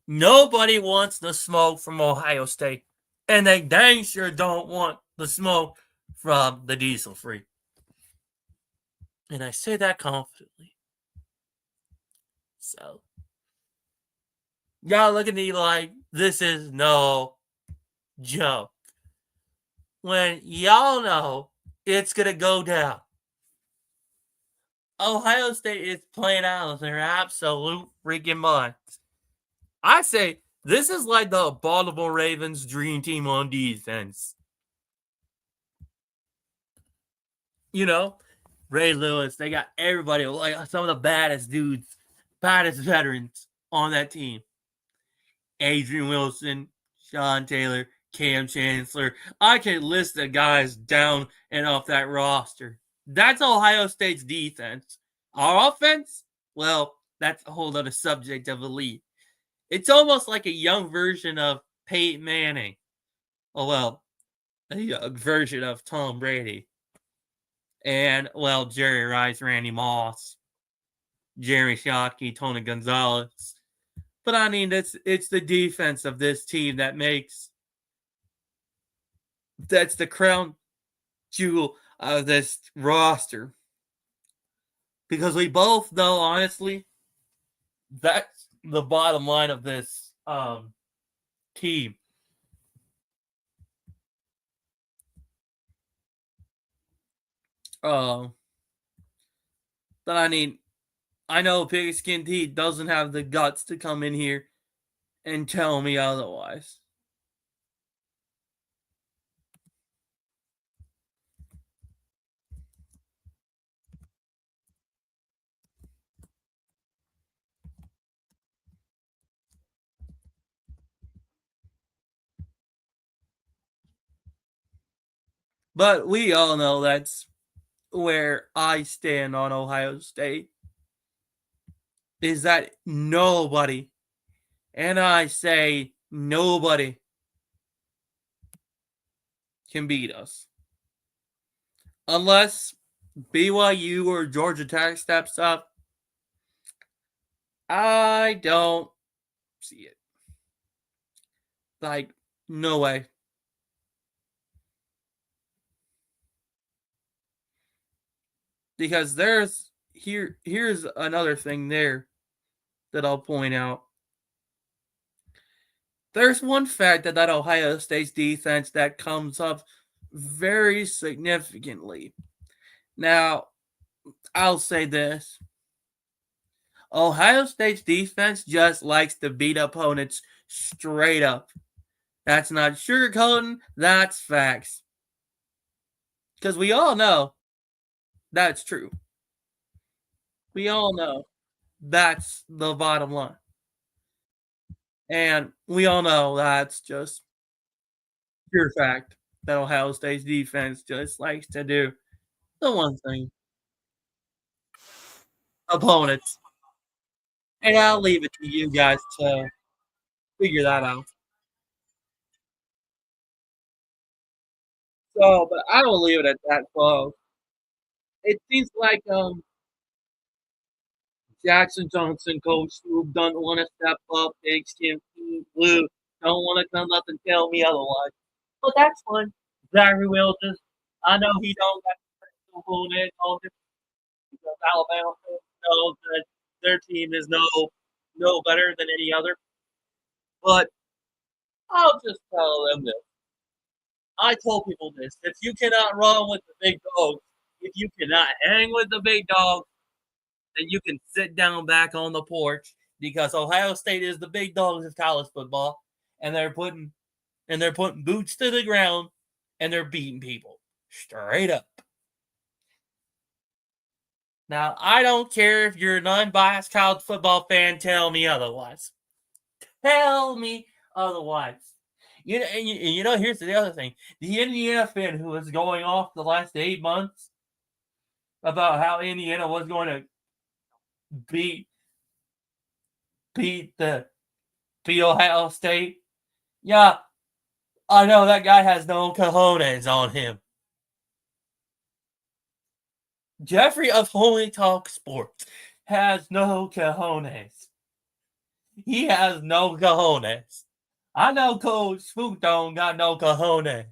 Speaker 1: Nobody wants the smoke from Ohio State. And they dang sure don't want the smoke from the Diesel Free. And I say that confidently. So, y'all look at me like this is no joke. When y'all know it's going to go down. Ohio State is playing out of their absolute freaking minds. I say this is like the Baltimore Ravens dream team on defense. You know, Ray Lewis, they got everybody, like some of the baddest dudes, baddest veterans on that team. Adrian Wilson, Sean Taylor, Cam Chancellor. I can list the guys down and off that roster. That's Ohio State's defense. Our offense, well, that's a whole other subject of elite. It's almost like a young version of Peyton Manning. Oh, well, a young version of Tom Brady. And, well, Jerry Rice, Randy Moss, Jerry Shockey, Tony Gonzalez. But, I mean, it's the defense of this team that makes – that's the crown jewel of this roster. Because we both know, honestly, that's the bottom line of this team. But I mean, I know Pigskin Pete doesn't have the guts to come in here and tell me otherwise. But we all know that's where I stand on Ohio State is that nobody, and I say nobody, can beat us. Unless BYU or Georgia Tech steps up, I don't see it. Like, no way. Because here's another thing there that I'll point out. There's one fact that Ohio State's defense that comes up very significantly. Now, I'll say this. Ohio State's defense just likes to beat opponents straight up. That's not sugarcoating, that's facts. Because we all know that's true. We all know that's the bottom line. And we all know that's just pure fact that Ohio State's defense just likes to do the one thing. Opponents. And I'll leave it to you guys to figure that out. So, but I will leave it at that. So it seems like Jackson Johnson, coach, who doesn't want to step up, big skin, blue, don't want to come up and tell me otherwise. But that's fine. Zachary Wilson, I know he don't got the full net on him because Alabama knows that their team is no better than any other. But I'll just tell them this. I told people this. If you cannot run with the big dogs, if you cannot hang with the big dogs, then you can sit down back on the porch because Ohio State is the big dogs of college football, and they're putting boots to the ground and they're beating people straight up. Now, I don't care if you're an unbiased college football fan, tell me otherwise. Tell me otherwise. Here's the other thing. The Indiana fan who was going off the last 8 months about how Indiana was going to beat Ohio State. Yeah, I know that guy has no cojones on him. Jeffrey of Holy Talk Sports has no cojones. He has no cojones. I know Coach Spook don't got no cojones.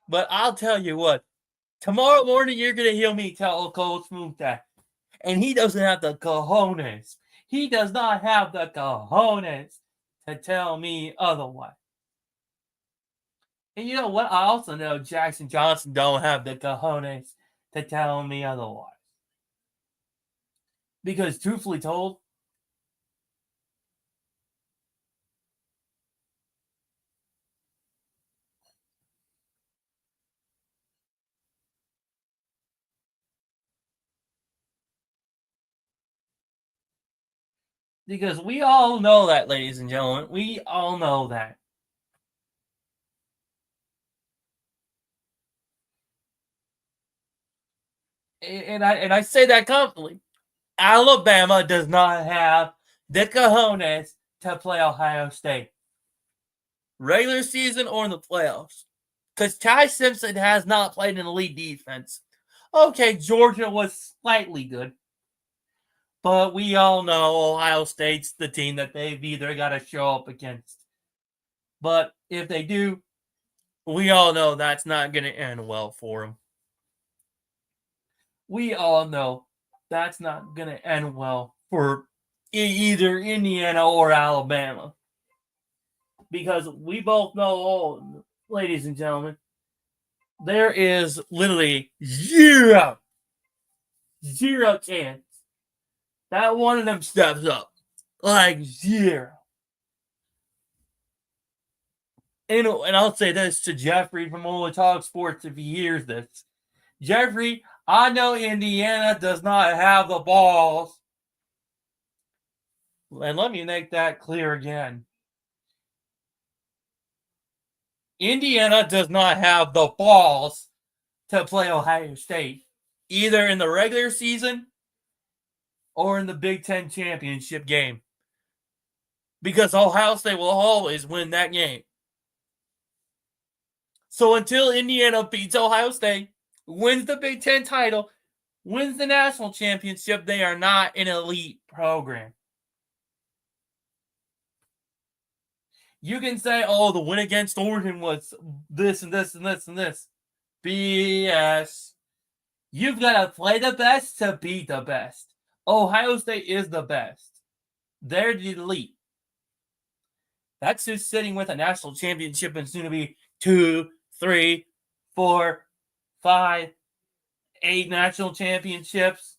Speaker 1: But I'll tell you what, tomorrow morning you're going to hear me tell Coach Spook that. And he doesn't have the cojones. He does not have the cojones to tell me otherwise. And you know what? I also know Jackson Johnson don't have the cojones to tell me otherwise. Because truthfully told, because we all know that, ladies and gentlemen. We all know that. And I say that confidently. Alabama does not have the cojones to play Ohio State. Regular season or in the playoffs. Because Ty Simpson has not played an elite defense. Okay, Georgia was slightly good. But we all know Ohio State's the team that they've either got to show up against. But if they do, we all know that's not going to end well for them. we all know that's not going to end well for either Indiana or Alabama. Because we both know, ladies and gentlemen, there is literally zero chance that one of them steps up. Like zero. And I'll say this to Jeffrey from Ola Talk Sports if he hears this. Jeffrey, I know Indiana does not have the balls. And let me make that clear again. Indiana does not have the balls to play Ohio State, either in the regular season or in the Big Ten championship game. Because Ohio State will always win that game. So until Indiana beats Ohio State, wins the Big Ten title, wins the national championship, they are not an elite program. You can say, oh, the win against Oregon was this and this and this and this. BS. You've got to play the best to beat the best. Ohio State is the best. They're the elite. That's who's sitting with a national championship and soon to be 2, 3, 4, 5, 8 national championships.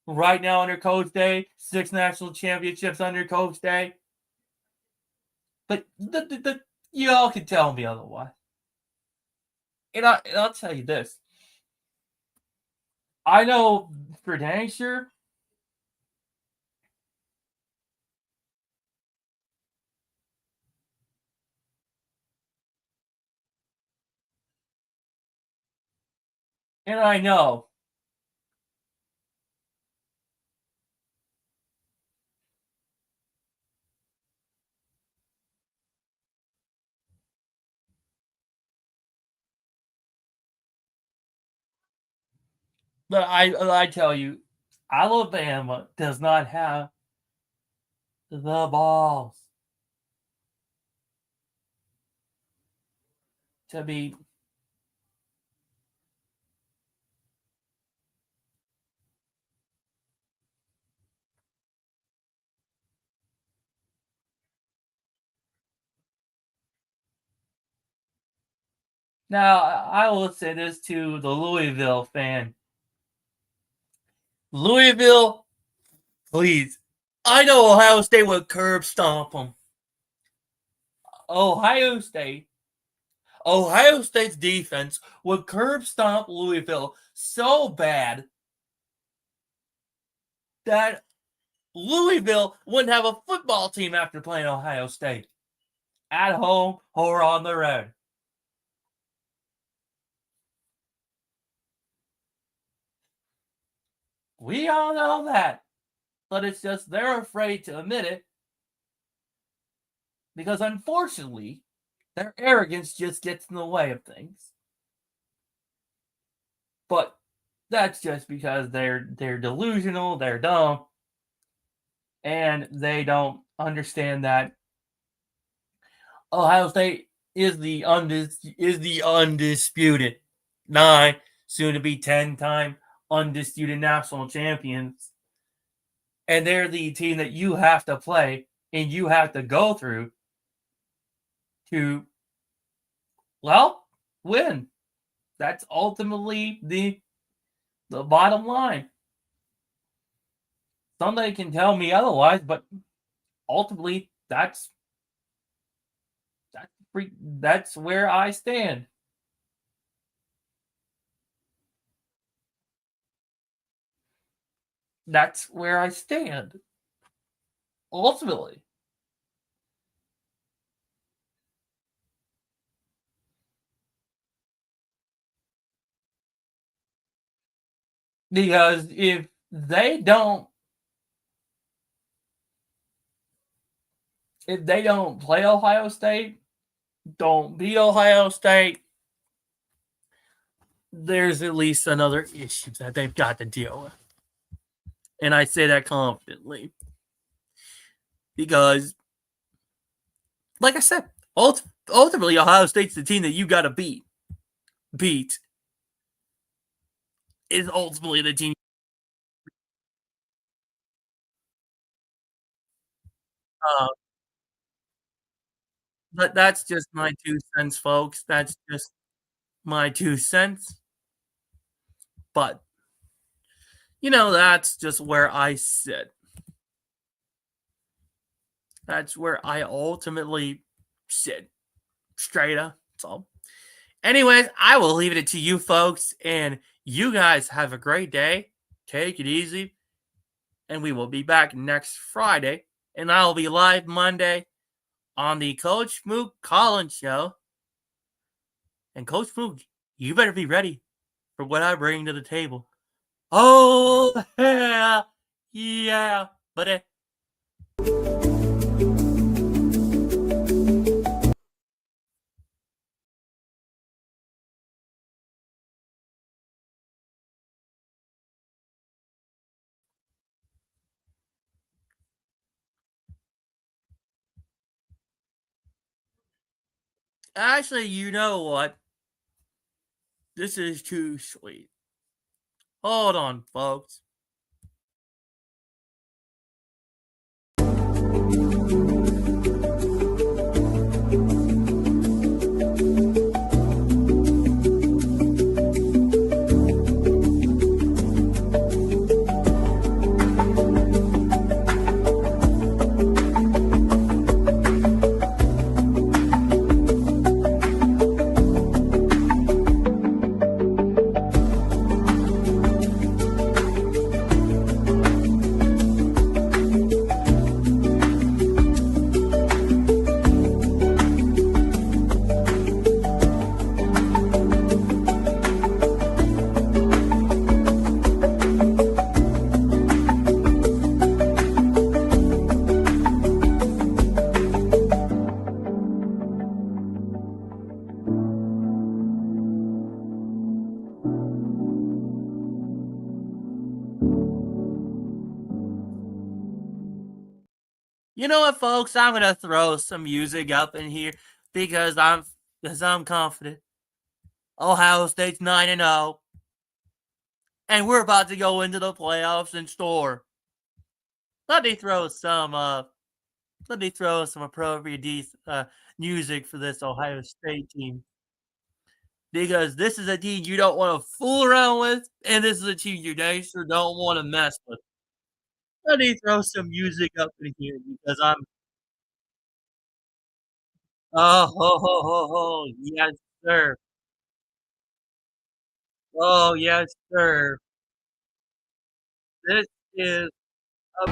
Speaker 1: Right now under Coach Day, 6 national championships under Coach Day. But y'all can tell me otherwise. And I'll tell you this. I know for dang sure and I know but I tell you, Alabama does not have the balls to beat Now, I will say this to the Louisville fan. Louisville, please. I know Ohio State would curb stomp them. Ohio State's defense would curb stomp Louisville so bad that Louisville wouldn't have a football team after playing Ohio State. At home or on the road. We all know that. But it's just they're afraid to admit it. Because unfortunately, their arrogance just gets in the way of things. But that's just because they're delusional, they're dumb, and they don't understand that Ohio State is the undisputed 9, soon to be 10-time undisputed national champions. And they're the team that you have to play and you have to go through to, well, win. That's ultimately the bottom line. Somebody can tell me otherwise, but ultimately that's where I stand. That's where I stand. Ultimately. Because if they don't play Ohio State, don't beat Ohio State, there's at least another issue that they've got to deal with. And I say that confidently. Because, like I said, ultimately Ohio State's the team that you got to beat. is ultimately the team. Uh, but that's just my 2 cents, folks. That's just my 2 cents. But, that's just where I sit. That's where I ultimately sit. Straight up. So, anyways, I will leave it to you folks. And you guys have a great day. Take it easy. And we will be back next Friday. And I'll be live Monday on the Coach Mook Collins Show. And Coach Mook, you better be ready for what I bring to the table. Oh, yeah, buddy. Actually, you know what? This is too sweet. Hold on, folks. You know what, folks? I'm gonna throw some music up in here because I'm confident. Ohio State's 9-0, and we're about to go into the playoffs in store. Let me throw some appropriate music for this Ohio State team, because this is a team you don't want to fool around with, and this is a team you sure don't want to mess with. Let me throw some music up in here because I'm oh ho ho ho ho yes sir. Oh yes sir. This is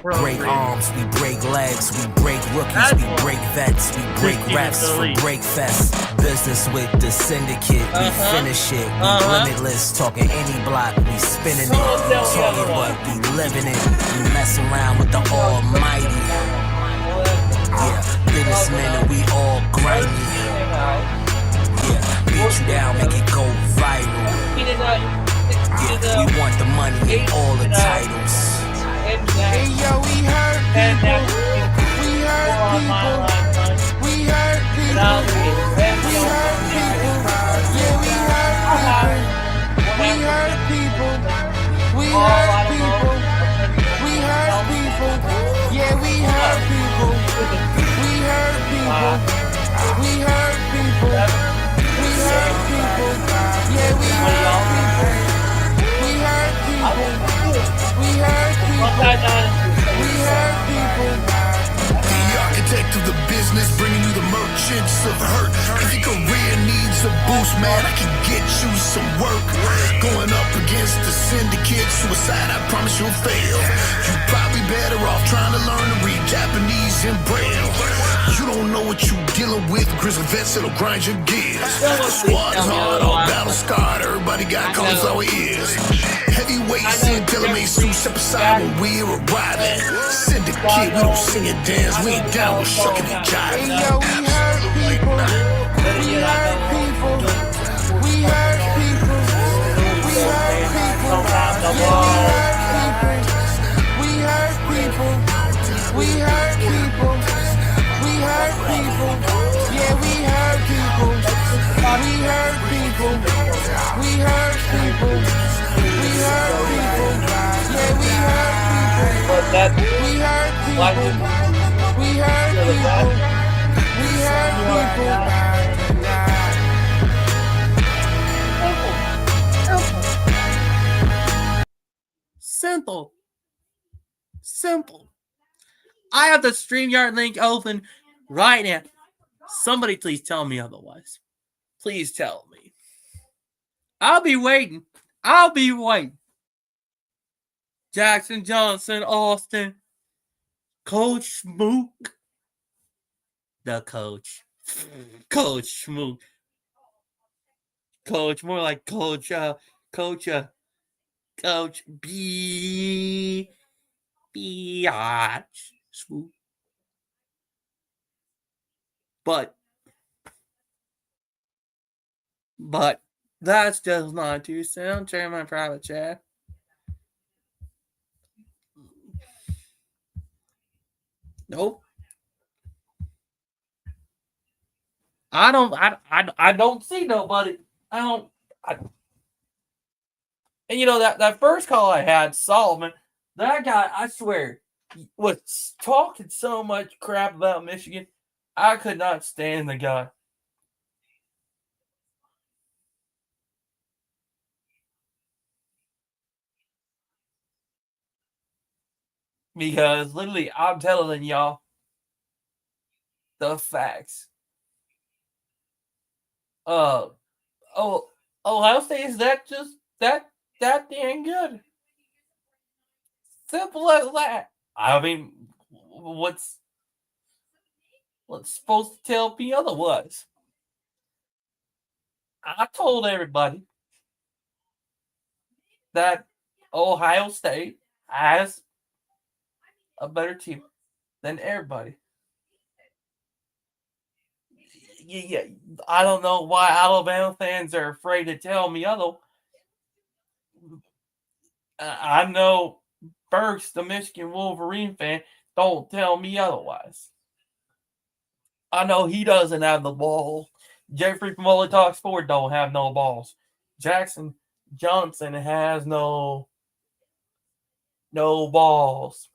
Speaker 2: Break
Speaker 1: appropriate.
Speaker 2: arms, we break legs, we break rookies,
Speaker 1: That's
Speaker 2: we
Speaker 1: what
Speaker 2: break vets, we break
Speaker 1: Big
Speaker 2: reps
Speaker 1: team
Speaker 2: for
Speaker 1: in the
Speaker 2: break fest. Business with the syndicate, we finish it, we limitless, talking any block, we spinning it, we talking but we living it, we mess around with the almighty. Yeah, businessmen and we all grimy. Yeah, beat you down, make it go viral. Yeah, we want the money and all the titles.
Speaker 3: Hey yo, we hurt people. We hurt people. We hurt people. We hurt people. Yeah, we hurt people. We hurt people. We hurt people. We hurt people. Yeah, we hurt people. We hurt people. We hurt people. We hurt people. Yeah, we hurt people. We hurt people. We hurt people. We hurt people.
Speaker 4: The architect of the business, bringing you the merchants of hurt. If your career needs a boost, man, I can get you some work. Going up against the syndicate, suicide, I promise you'll fail. You probably better off trying to learn to read Japanese and Braille. You don't know what you dealing with, grizzly vets that'll grind your gears. Squad's hard, all battle scarred, everybody got cauliflower ears. Heavyweights and telemates to step aside when we're arriving. Syndicate, we don't sing and dance, we ain't down with shucking and jiving.
Speaker 3: Hey yo, we hurt people. We hurt people. We hurt people. We hurt people. Yeah, we hurt people. We hurt people. We hurt people. Yeah, we hurt people. We hurt people. We hurt people. We hurt people. Yeah, we hurt people.
Speaker 1: But that
Speaker 3: We hurt
Speaker 1: like
Speaker 3: people. We hurt
Speaker 1: to the
Speaker 3: people.
Speaker 1: best
Speaker 3: We hurt
Speaker 1: you are
Speaker 3: people.
Speaker 1: now. Simple. Simple. I have the StreamYard link open right now. Somebody please tell me otherwise. Please tell me. I'll be waiting. Jackson Johnson, Austin. Coach Smook. The coach. Coach Smook. Coach, more like Coach B. Biatch. Smook. But that's just my 2 cents. Check my private chat. Nope. I don't see nobody. And you know that first call I had, Solomon, that guy, I swear, was talking so much crap about Michigan. I could not stand the guy. Because literally, I'm telling y'all the facts. Ohio State is that just that dang good. Simple as that. I mean, what's supposed to tell me otherwise? I told everybody that Ohio State has a better team than everybody. Yeah, I don't know why Alabama fans are afraid to tell me other. I know Burks, the Michigan Wolverine fan, don't tell me otherwise. I know he doesn't have the ball. Jeffrey from Only Talk Sport don't have no balls. Jackson Johnson has no balls.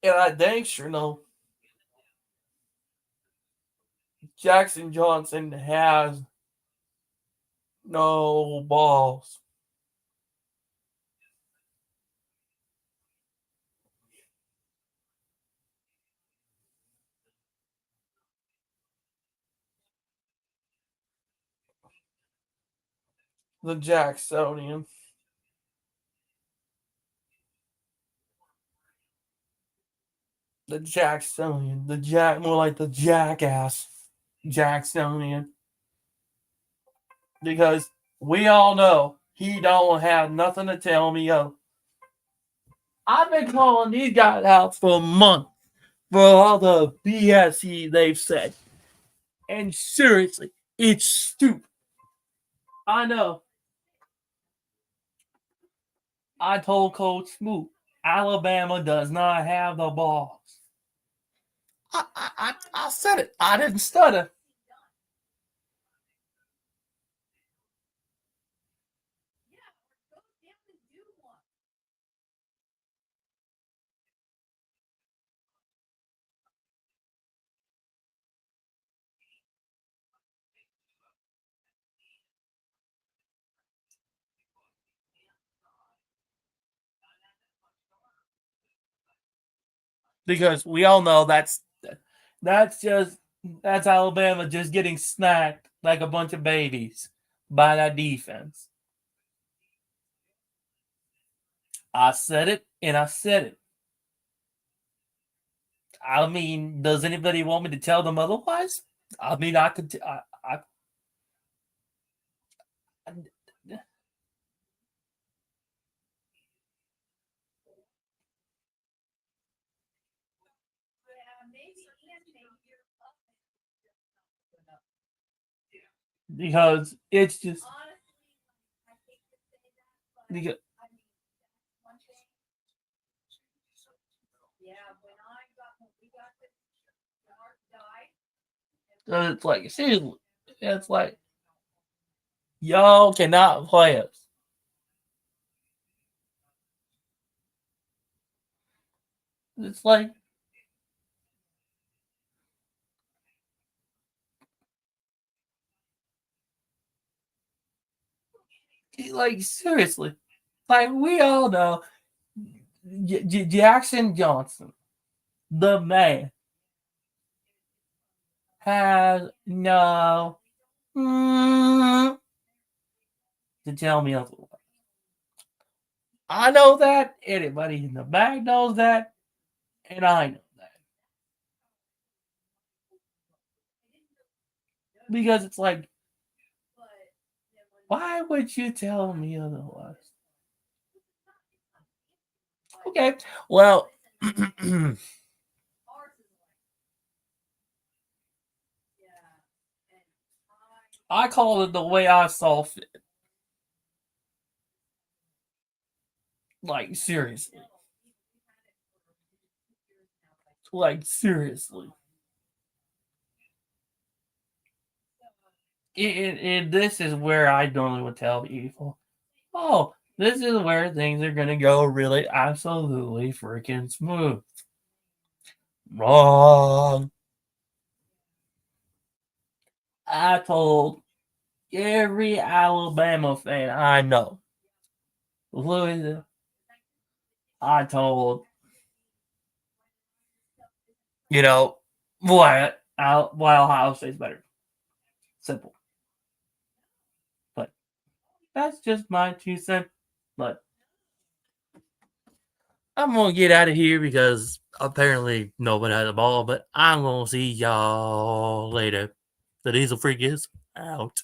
Speaker 1: Yeah, I dang sure know. Jackson Johnson has no balls. The Jacksonian. The Jacksonian. More like the jackass Jacksonian. Because we all know he don't have nothing to tell me of. I've been calling these guys out for a month for all the BS they've said. And seriously, it's stupid. I know. I told Coach Smoot, Alabama does not have the balls. I said it. I didn't stutter. Because we all know that's Alabama just getting snacked like a bunch of babies by that defense. I said it and I said it. I mean, does anybody want me to tell them otherwise? I mean, I could. Because it's just because, So it's like, seriously, it's like, y'all cannot play us. It's like, seriously, like we all know, Jackson Johnson, the man, has no to tell me otherwise. I know that. Anybody in the bag knows that. And I know that. Because it's like, why would you tell me otherwise? Okay. Well, I called it the way I saw fit. Like, seriously. Like, seriously. And this is where I normally would tell people, oh, this is where things are going to go really absolutely freaking smooth. Wrong. I told every Alabama fan I know, Louisville, I told, why Ohio State's better. Simple. But that's just my 2 cents. But I'm going to get out of here because apparently nobody has a ball, but I'm going to see y'all later. The Diesel Freak is out.